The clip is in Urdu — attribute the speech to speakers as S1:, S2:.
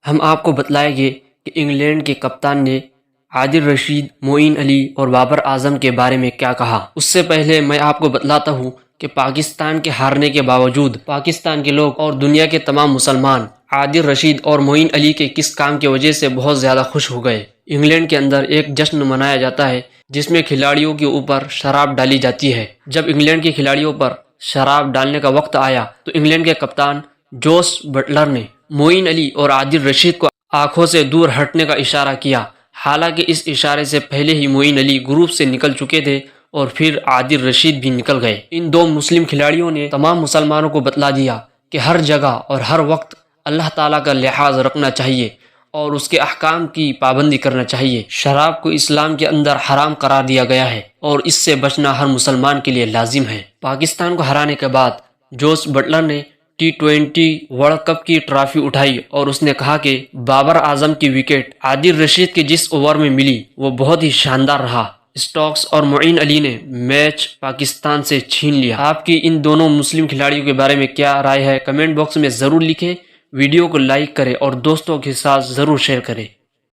S1: ہم آپ کو بتلائیں گے کہ انگلینڈ کے کپتان نے عادل رشید، معین علی اور بابر اعظم کے بارے میں کیا کہا۔ اس سے پہلے میں آپ کو بتلاتا ہوں کہ پاکستان کے ہارنے کے باوجود پاکستان کے لوگ اور دنیا کے تمام مسلمان عادل رشید اور معین علی کے کس کام کی وجہ سے بہت زیادہ خوش ہو گئے۔ انگلینڈ کے اندر ایک جشن منایا جاتا ہے جس میں کھلاڑیوں کے اوپر شراب ڈالی جاتی ہے۔ جب انگلینڈ کے کھلاڑیوں پر شراب ڈالنے کا وقت آیا تو انگلینڈ کے کپتان جوس بٹلر نے معین علی اور عادل رشید کو آنکھوں سے دور ہٹنے کا اشارہ کیا، حالانکہ اس اشارے سے پہلے ہی معین علی گروپ سے نکل چکے تھے اور پھر عادل رشید بھی نکل گئے۔ ان دو مسلم کھلاڑیوں نے تمام مسلمانوں کو بتلا دیا کہ ہر جگہ اور ہر وقت اللہ تعالیٰ کا لحاظ رکھنا چاہیے اور اس کے احکام کی پابندی کرنا چاہیے۔ شراب کو اسلام کے اندر حرام قرار دیا گیا ہے اور اس سے بچنا ہر مسلمان کے لیے لازم ہے۔ پاکستان کو ہرانے کے بعد جوس بٹلر نے T20 ورلڈ کپ کی ٹرافی اٹھائی اور اس نے کہا کہ بابر اعظم کی وکٹ عادل رشید کے جس اوور میں ملی وہ بہت ہی شاندار رہا۔ اسٹوکس اور معین علی نے میچ پاکستان سے چھین لیا۔ آپ کی ان دونوں مسلم کھلاڑیوں کے بارے میں کیا رائے ہے؟ کمنٹ باکس میں ضرور لکھیں، ویڈیو کو لائک کریں اور دوستوں کے ساتھ ضرور شیئر کریں۔